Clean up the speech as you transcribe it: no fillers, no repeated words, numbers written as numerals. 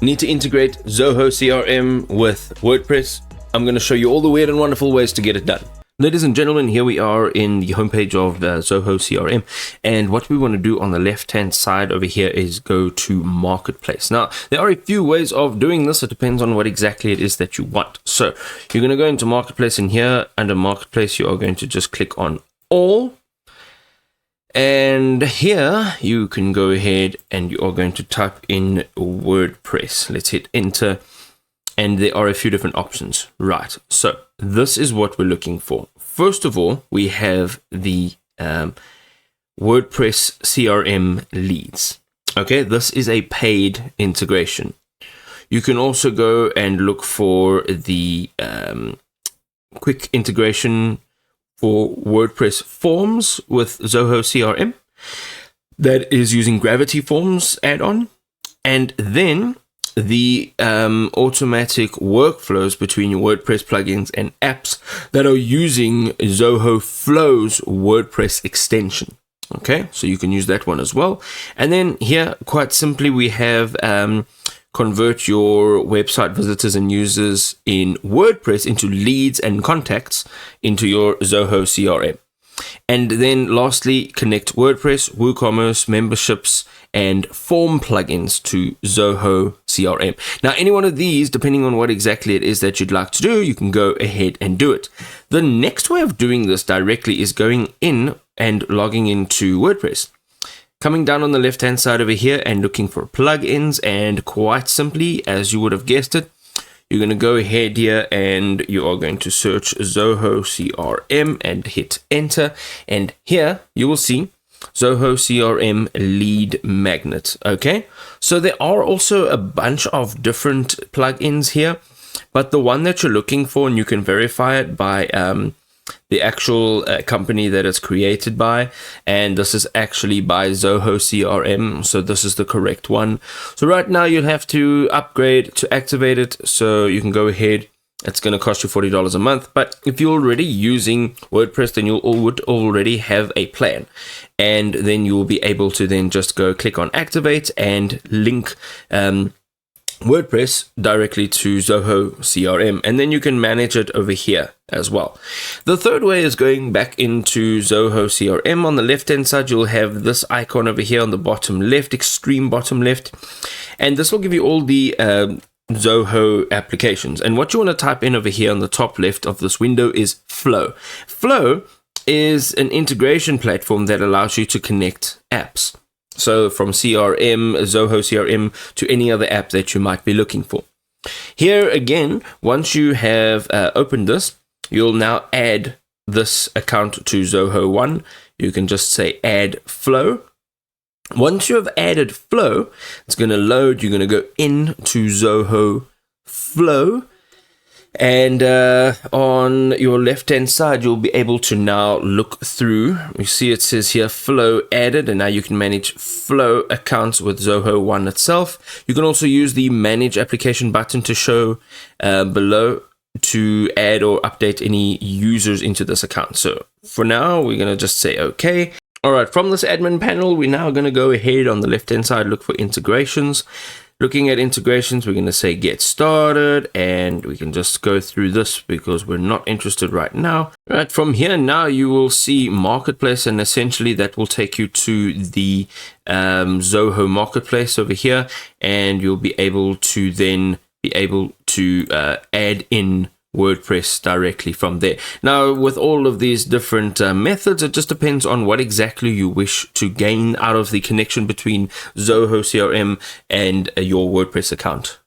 Need to integrate Zoho CRM with WordPress? I'm going to show you all the weird and wonderful ways to get it done. Ladies and gentlemen, here we are in the homepage of Zoho CRM, and what we want to do on the left-hand side over here is go to Marketplace. Now, there are a few ways of doing this. It depends on what exactly it is that you want. So, you're going to go into Marketplace, and here under Marketplace, you are going to just click on All. And here you can go ahead and you are going to type in WordPress. Let's hit enter, and there are a few different options. Right, so this is what we're looking for. First of all, we have the WordPress CRM leads. Okay, this is a paid integration. You can also go and look for the quick integration for WordPress forms with Zoho CRM. That is using Gravity Forms add-on. And then the automatic workflows between your WordPress plugins and apps that are using Zoho Flow's WordPress extension. Okay, so you can use that one as well. And then here, quite simply, we have convert your website visitors and users in WordPress into leads and contacts into your Zoho CRM. And then lastly, connect WordPress, WooCommerce, memberships, and form plugins to Zoho CRM. Now, any one of these, depending on what exactly it is that you'd like to do, you can go ahead and do it. The next way of doing this directly is going in and logging into WordPress. Coming down on the left-hand side over here and looking for plugins, and quite simply, as you would have guessed it, you're going to go ahead here and you are going to search Zoho CRM and hit enter. And here you will see Zoho CRM lead magnet. Okay, so there are also a bunch of different plugins here, but the one that you're looking for, and you can verify it by the actual company that it's created by, and this is actually by Zoho CRM, so this is the correct one. So right now you'll have to upgrade to activate it, so you can go ahead. It's going to cost you $40 a month, but if you're already using WordPress, then you would already have a plan, and then you will be able to then just go click on activate and link WordPress directly to Zoho CRM, and then you can manage it over here as well. The third way is going back into Zoho CRM. On the left hand side, you'll have this icon over here on the bottom left, extreme bottom left, and this will give you all the Zoho applications. And what you want to type in over here on the top left of this window is Flow. Flow is an integration platform that allows you to connect apps. So from CRM, Zoho CRM, to any other app that you might be looking for. Here again, once you have opened this, you'll now add this account to Zoho 1. You can just say add flow. Once you have added flow, it's going to load. You're going to go into Zoho Flow. And on your left hand side, you'll be able to now look through. You see it says here flow added, and now you can manage flow accounts with Zoho 1 itself. You can also use the manage application button to show below to add or update any users into this account. So for now, we're going to just say okay. All right, from this admin panel, we're now going to go ahead on the left hand side, look for integrations. Looking at integrations, we're going to say get started, and we can just go through this because we're not interested right now. Right, from here now you will see Marketplace, and essentially that will take you to the Zoho Marketplace over here, and you'll be able to then add in WordPress directly from there. Now, with all of these different methods, it just depends on what exactly you wish to gain out of the connection between Zoho CRM and your WordPress account.